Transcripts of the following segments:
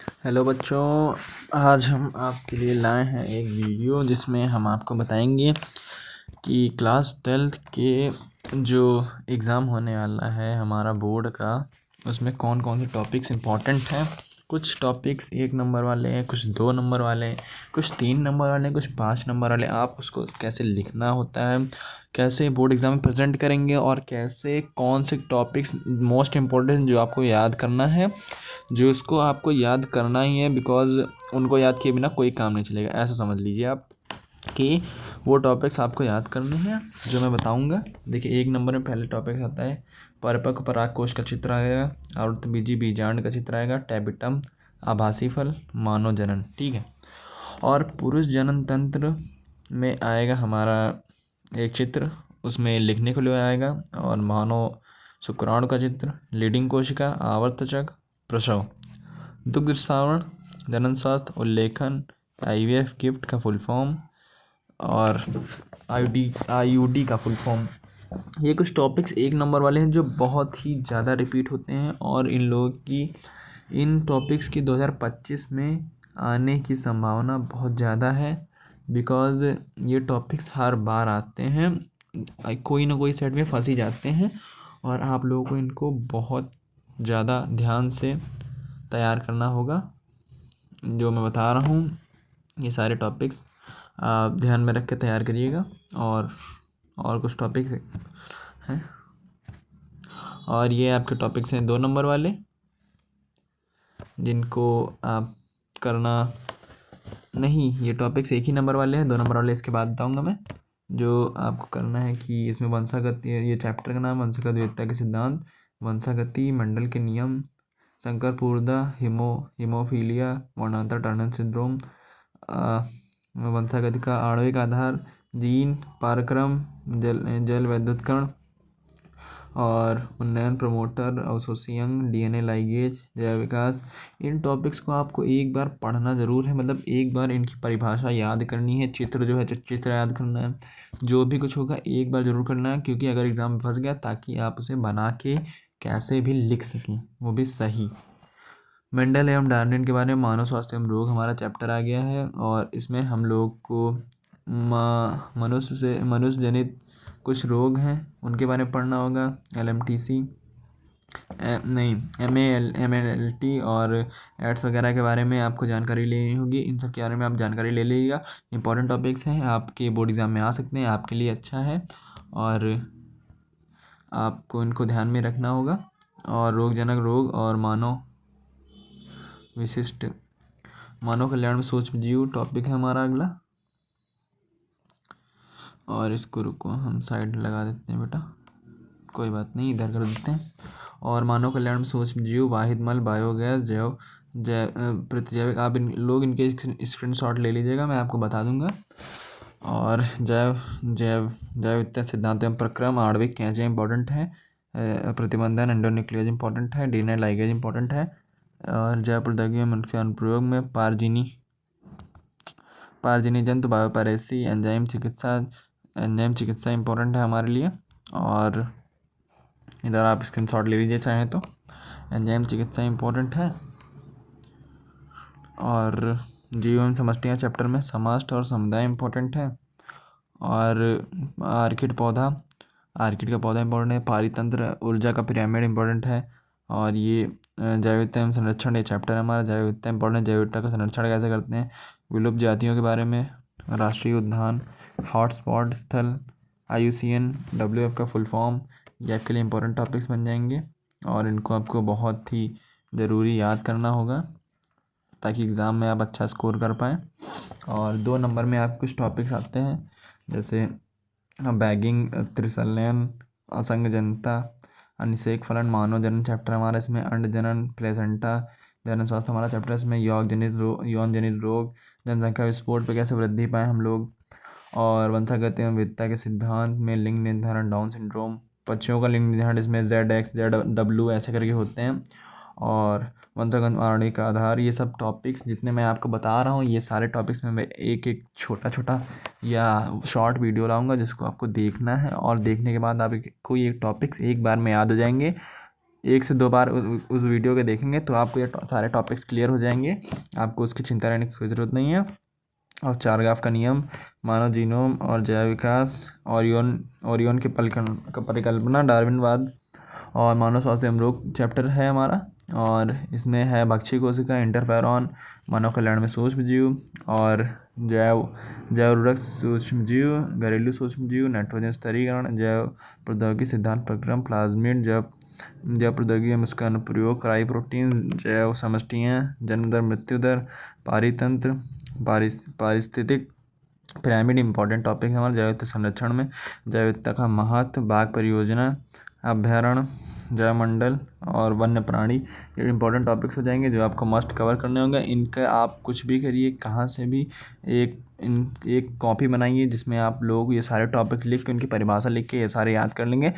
Hello बच्चों, आज हम आपके लिए लाए हैं एक वीडियो जिसमें हम आपको बताएंगे कि क्लास 12th के जो एग्ज़ाम होने वाला है हमारा बोर्ड का, उसमें कौन कौन से टॉपिक्स इम्पोर्टेंट हैं। कुछ टॉपिक्स 1 नंबर वाले हैं, कुछ 2 नंबर वाले हैं, कुछ 3 नंबर वाले हैं, कुछ 5 नंबर वाले हैं। आप उसको कैसे लिखना होता है, कैसे बोर्ड एग्ज़ाम में प्रेजेंट करेंगे और कैसे कौन से टॉपिक्स मोस्ट इम्पोर्टेंट जो आपको याद करना है, जो उसको आपको याद करना ही है, बिकॉज़ उनको याद किए बिना कोई काम नहीं चलेगा। ऐसा समझ लीजिए आप कि वो टॉपिक्स आपको याद करने हैं जो मैं बताऊंगा। देखिए, 1 नंबर में पहले टॉपिक आता है परपक परागकोश का चित्र आएगा, आवृतबीजी बीजांड का चित्र आएगा, टैबिटम, आभासी फल, मानव जनन। ठीक है। और पुरुष जनन तंत्र में आएगा हमारा एक चित्र, उसमें लिखने के लिए आएगा, और मानव शुक्राणु का चित्र, लीडिंग कोशिका, आवर्तचक, प्रसव, दुग्ध श्रावण, जनन स्वास्थ्य, उल्लेखन, आईवीएफ गिफ्ट का फुल फॉर्म, और आईयूडी का फुल फॉर्म। ये कुछ टॉपिक्स 1 नंबर वाले हैं जो बहुत ही ज़्यादा रिपीट होते हैं, और इन टॉपिक्स की 2025 में आने की संभावना बहुत ज़्यादा है, बिकॉज़ ये टॉपिक्स हर बार आते हैं, कोई ना कोई सेट में फंस ही जाते हैं, और आप लोगों को इनको बहुत ज़्यादा ध्यान से तैयार करना होगा। जो मैं बता रहा हूँ ये सारे टॉपिक्स आप ध्यान में रख के तैयार करिएगा। और कुछ टॉपिक्स हैं, और ये आपके टॉपिक्स हैं 2 नंबर वाले, जिनको आप करना नहीं, ये टॉपिक्स 1 ही नंबर वाले हैं। 2 नंबर वाले इसके बाद बताऊंगा मैं। जो आपको करना है कि इसमें वंशागति, ये चैप्टर का नाम वंशागत विविधता के सिद्धांत, वंशागति, मंडल के नियम, संकरपूर्दा, हीमोफीलिया, वर्णांतर टर्नर सिंड्रोम, वंशागति का आणविक आधार, जीन, पारक्रम, जल वैद्युतकरण और उन्नयन, प्रमोटर, अवशोषी, डीएनए लाइगेज, जैव विकास। इन टॉपिक्स को आपको एक बार पढ़ना ज़रूर है, मतलब एक बार इनकी परिभाषा याद करनी है, चित्र जो है चित्र याद करना है, जो भी कुछ होगा एक बार ज़रूर करना है, क्योंकि अगर एग्ज़ाम में फंस गया, ताकि आप उसे बना के कैसे भी लिख सकें, वो भी सही। मेंडल एवं डार्विन के बारे में मानव स्वास्थ्य एवं रोग हमारा चैप्टर आ गया है, और इसमें हम लोग को मनुष्य जनित कुछ रोग हैं उनके बारे में पढ़ना होगा। LMTC नहीं MALT और एड्स वगैरह के बारे में आपको जानकारी लेनी होगी। इन सब के बारे में आप जानकारी ले लीजिएगा। इंपॉर्टेंट टॉपिक्स हैं, आपके बोर्ड एग्ज़ाम में आ सकते हैं, आपके लिए अच्छा है, और आपको इनको ध्यान में रखना होगा। और रोगजनक रोग और मानव कल्याण में सूक्ष्म जीव टॉपिक है हमारा अगला, और इसको रुको हम साइड लगा देते हैं बेटा, कोई बात नहीं, इधर कर देते हैं। और मानव कल्याण में सूक्ष्म जीव, वाहिद मल, बायोगैस, जैव प्रतिजैविक, आप इनके स्क्रीनशॉट ले लीजिएगा, मैं आपको बता दूंगा। और जैव विद्युत सिद्धांत एवं प्रक्रम, आणविक कैंचे इंपॉर्टेंट है, प्रतिबंधन, एंडोन्यूक्लियस इंपॉर्टेंट है, डीएनए लाइगेज इंपॉर्टेंट है, और जैव प्रौद्योगिकी में मनुष्य अनुप्रयोग में पारजीनी जंतु, बायोपैरेसी, एंजाइम चिकित्सा इंपॉर्टेंट है हमारे लिए। और इधर आप स्क्रीनशॉट ले लीजिए चाहें तो, एंजाइम चिकित्सा इंपॉर्टेंट है। और जीव एवं समष्टियाँ चैप्टर में समष्ट और समुदाय इंपॉर्टेंट है। और आर्किड का पौधा इंपॉर्टेंट है। पारितंत्र, ऊर्जा का पिरामिड इंपॉर्टेंट है। और ये जैव विविधता एवं संरक्षण, ये चैप्टर है हमारा। जैव विविधता इंपॉर्टेंट, जैव विविधता का संरक्षण कैसे करते हैं, विलुप्त जातियों के बारे में, राष्ट्रीय उद्यान, हॉटस्पॉट स्थल, IUCN, WF का फुल फॉर्म, ये आपके लिए इंपॉर्टेंट टॉपिक्स बन जाएंगे, और इनको आपको बहुत ही ज़रूरी याद करना होगा, ताकि एग्ज़ाम में आप अच्छा स्कोर कर पाएँ। और 2 नंबर में आप कुछ टॉपिक्स आते हैं, जैसे बैगिंग, त्रिशल्यन, असंगजनता, अनिषेक फलन, मानव जनन चैप्टर हमारा, इसमें अंड जनन, प्लेसेंटा, जनन स्वास्थ्य हमारा चैप्टर, इसमें यौन जनित रोग, जनसंख्या विस्फोट पे कैसे वृद्धि पाएँ हम लोग, और वंशागत एवं विविधता के सिद्धांत में लिंग निर्धारण, डाउन सिंड्रोम, पक्षियों का लिंग निर्धारण, इसमें ZX ZW ऐसे करके होते हैं, और वंशागत आणविक आधार। ये सब टॉपिक्स जितने मैं आपको बता रहा हूँ, ये सारे टॉपिक्स में मैं एक छोटा या शॉर्ट वीडियो लाऊंगा, जिसको आपको देखना है, और देखने के बाद आप कोई एक टॉपिक्स एक बार में याद हो जाएंगे। 1 से 2 बार उस वीडियो के देखेंगे तो आपको ये सारे टॉपिक्स क्लियर हो जाएंगे, आपको उसकी चिंता रहने की ज़रूरत नहीं है। और चारगाफ का नियम, मानव जीनोम और जैव विकास, ओरियन की परिकल्पना, डार्विनवाद और मानव स्वास्थ्य एवं रोग चैप्टर है हमारा। और इसमें है भक्षी कोशिका, इंटरफेरॉन, मानव कल्याण में सूक्ष्म जीव और जैव उर्वरक सूक्ष्म जीव, घरेलू सूक्ष्म जीव, नाइट्रोजन स्तरीकरण, जैव प्रौद्योगिकी सिद्धांत प्रक्रम, प्लाज्मिड, जैव प्रौद्योगिकी में उसका अनुप्रयोग, क्राई प्रोटीन, जैव समष्टियाँ, जन्म दर, मृत्यु दर, पारितंत्र, पारिस्थितिक पिरामिड इंपॉर्टेंट टॉपिक है हमारा। जैव विविधता संरक्षण में जैव विविधता का महत्व, बाघ परियोजना, अभ्यारण्य, जैवमंडल और वन्य प्राणी, ये इंपॉर्टेंट टॉपिक्स हो जाएंगे जो आपको मस्ट कवर करने होंगे। इनका आप कुछ भी करिए, कहाँ से भी एक कॉपी बनाइए जिसमें आप लोग ये सारे टॉपिक्स लिख के उनकी परिभाषा लिख के ये सारे याद कर लेंगे,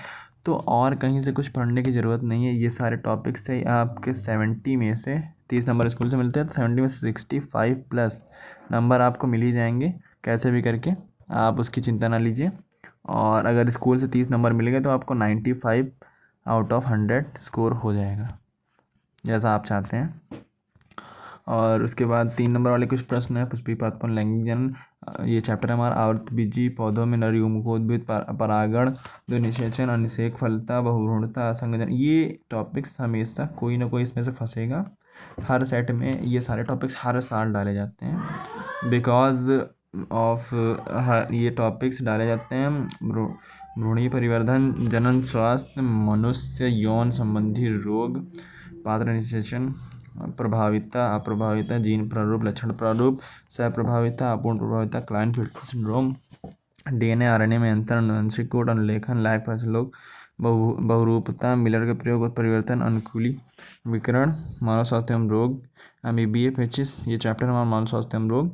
तो और कहीं से कुछ पढ़ने की ज़रूरत नहीं है। ये सारे टॉपिक्स से आपके 70 में से 30 नंबर स्कूल से मिलते हैं, तो 70 में 65+ नंबर आपको मिल ही जाएंगे कैसे भी करके, आप उसकी चिंता ना लीजिए। और अगर स्कूल से 30 नंबर मिल गए तो आपको 95 आउट ऑफ 100 स्कोर हो जाएगा, जैसा आप चाहते हैं। और उसके बाद 3 नंबर वाले कुछ प्रश्न है, पुष्पिपातपन, लैंगिक जनन, ये चैप्टर है हमारा। आवर्तबीजी पौधों में नर युग्मकोद्भिद, परागण, द्विनिषेचन, अनिषेक फलता, बहुभ्रूणता, असंगजन, ये टॉपिक्स हमेशा कोई ना कोई इसमें से फंसेगा। हर सेट में ये सारे टॉपिक्स हर साल डाले जाते हैं, बिकॉज ऑफ ये टॉपिक्स डाले जाते हैं भ्रूणीय परिवर्धन, जनन स्वास्थ्य, मनुष्य यौन संबंधी रोग, पात्र निषेचन, प्रभाविता, अप्रभाविता, जीन प्रारूप, लक्षण प्रारूप, सह-प्रभाविता, अपूर्ण प्रभाविता, क्लाइंट-फिल्टर सिंड्रोम, डीएनए आरएनए में अंतर, आनुवंशिक कोड अनुलेखन, लाइफ लोग, बहुरूपता, मिलर के प्रयोग और परिवर्तन, अनुकूली विकरण, मानव स्वास्थ्य एवं रोग, अमीबिया पेचिस, ये चैप्टर हमारा मानव स्वास्थ्य एवं रोग,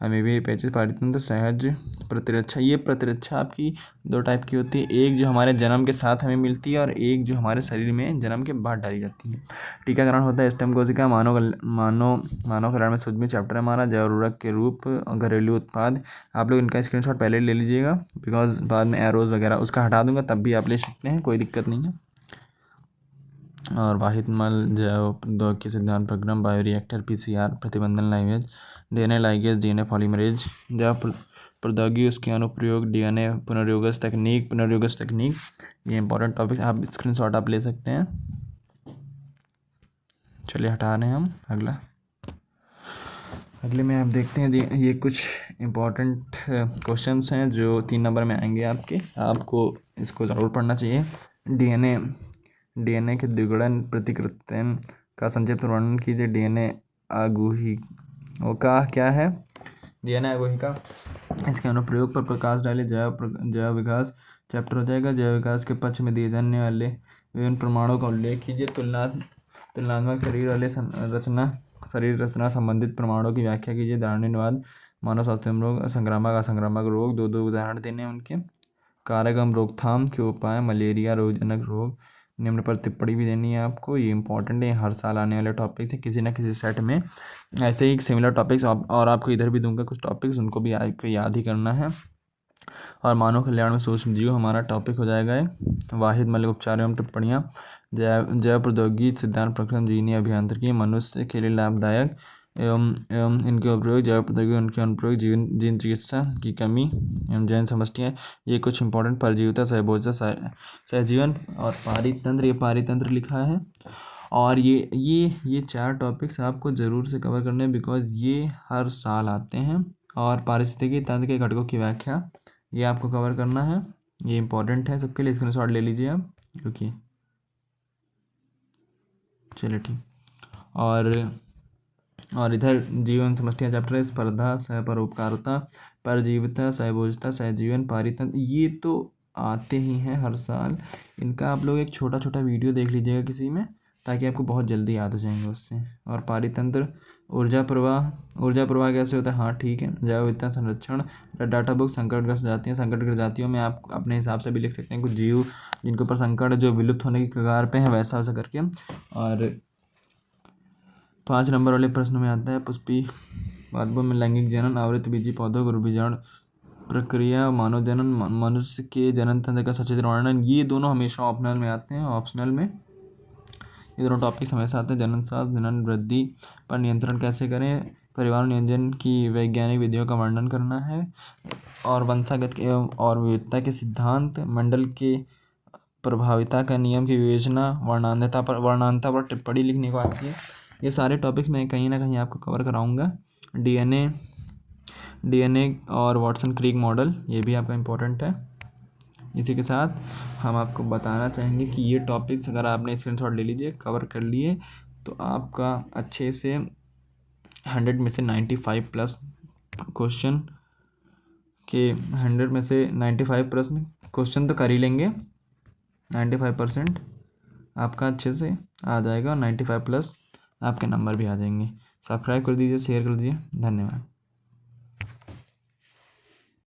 अमीबिया पेचिस, पारितंत्र, सहज प्रतिरक्षा। ये प्रतिरक्षा आपकी 2 टाइप की होती है, एक जो हमारे जन्म के साथ हमें मिलती है और एक जो हमारे शरीर में जन्म के बाद डाली जाती है। टीकाकरण होता है स्टेम कोशिका, मानव कल्याण में सूक्ष्म चैप्टर है हमारा, जैव उर्वरक के रूप, घरेलू उत्पाद। आप लोग इनका स्क्रीनशॉट पहले ले लीजिएगा, बिकॉज बाद में एरोज वगैरह उसका हटा दूंगा, तब भी आप ले सकते हैं, कोई दिक्कत नहीं है। और वाहित मल, जैव प्रौद्योगिकी सिद्धांत प्रक्रम, बायोरिएक्टर, पीसीआर, प्रतिबंधन ligase, DNA ligase, DNA polymerase, जैव प्रौद्योगिकी, उसके अनुप्रयोग, डीएनए पुनर्योगज तकनीक, ये इंपॉर्टेंट टॉपिक, आप स्क्रीनशॉट आप ले सकते हैं। चलिए हटा रहे हैं हम अगले में आप देखते हैं, ये कुछ इम्पॉर्टेंट क्वेश्चंस हैं जो 3 नंबर में आएंगे आपके, आपको इसको ज़रूर पढ़ना चाहिए। डीएनए के द्विगुणन प्रतिकृतन का संक्षिप्त वर्णन कीजिए। डीएनए आगुहिका क्या है? डीएनए आगुहिका, इसके अनुप्रयोग पर प्रकाश डाले। जैव विकास चैप्टर हो जाएगा। जैव विकास के पक्ष में दिए जाने वाले विभिन्न प्रमाणों का उल्लेख कीजिए। तुलनात्मक शरीर रचना संबंधित प्रमाणों की व्याख्या कीजिए। धारणीवाद, मानव स्वास्थ्य रोग, संक्रामक असंक्रामक रोग, 2 उदाहरण देने उनके। कारक एवं रोकथाम के उपाय, मलेरिया, रोगजनक रोग, निम्न पर टिप्पणी भी देनी है आपको। ये इंपॉर्टेंट है, हर साल आने वाले टॉपिक्स है, किसी ना किसी सेट में ऐसे ही सिमिलर टॉपिक्स और आपको इधर भी दूंगा कुछ टॉपिक्स, उनको भी आपको याद ही करना है। और मानव कल्याण में सूक्ष्म जीव हमारा टॉपिक हो जाएगा। वाहिद मलिक उपचार एवं टिप्पणियाँ, जैव प्रौद्योगिकी सिद्धांत प्रक्रम, जीनी अभियांत्रिकी, मनुष्य के लिए लाभदायक एवं इनके उपयोग, जैव प्रौद्योगिकी उनके अनुप्रयोग, जीन चिकित्सा की कमी एवं जैन समष्टियाँ, ये कुछ इंपॉर्टेंट, परजीविता, सहभोजता, सहजीवन और पारितंत्र, ये पारितंत्र लिखा है। और ये 4 टॉपिक्स आपको ज़रूर से कवर करने हैं, बिकॉज ये हर साल आते हैं। और पारिस्थितिकी तंत्र के घटकों की व्याख्या, ये आपको कवर करना है, ये इंपॉर्टेंट है सबके लिए, स्क्रीनशॉट ले लीजिए आप, क्योंकि चलिए ठीक। और इधर जीवन समष्टियाँ चैप्टर है, स्पर्धा, सहपरोपकारता, परजीविता, सहभोजता, सहजीवन, पारितंत्र, ये तो आते ही हैं हर साल। इनका आप लोग एक छोटा छोटा वीडियो देख लीजिएगा किसी में, ताकि आपको बहुत जल्दी याद हो जाएंगे उससे। और पारितंत्र, ऊर्जा प्रवाह कैसे होता है, हाँ ठीक है। जैव विविधता संरक्षण, डाटा बुक, संकटग्रस्त जातियों में आप अपने हिसाब से भी लिख सकते हैं, कुछ जीव जिनके ऊपर संकट जो विलुप्त होने की कगार पे हैं, वैसा वैसा करके। और 5 नंबर वाले प्रश्न में आता है, पुष्पी पादपों में लैंगिक जनन, आवृतबीजी पौधों, गर्भीजन प्रक्रिया, मानव जनन, मनुष्य के जनन तंत्र का सचित्र वर्णन, ये दोनों हमेशा ऑप्शनल में आते हैं। ऑप्शनल में ये दोनों टॉपिक्स हमेशा आते हैं। जनन जनन वृद्धि पर नियंत्रण कैसे करें, परिवार नियोजन की वैज्ञानिक विधियों का वर्णन करना है, और वंशागत एवं और विविधता के सिद्धांत, मंडल के प्रभाविता का नियम की विवेचना, वर्णांतता पर टिप्पणी लिखने को आती है। ये सारे टॉपिक्स मैं कहीं ना कहीं आपको कवर कराऊंगा। डीएनए और वाटसन क्रिक मॉडल, ये भी आपका इम्पोर्टेंट है। इसी के साथ हम आपको बताना चाहेंगे कि ये टॉपिक्स अगर आपने स्क्रीनशॉट ले लीजिए, कवर कर लिए, तो आपका अच्छे से 100 में से 95 प्लस क्वेश्चन के 100 में से 95 प्रश्न क्वेश्चन तो कर ही लेंगे। 95% आपका अच्छे से आ जाएगा और 95 प्लस आपके नंबर भी आ जाएंगे। सब्सक्राइब कर दीजिए, शेयर कर दीजिए। धन्यवाद।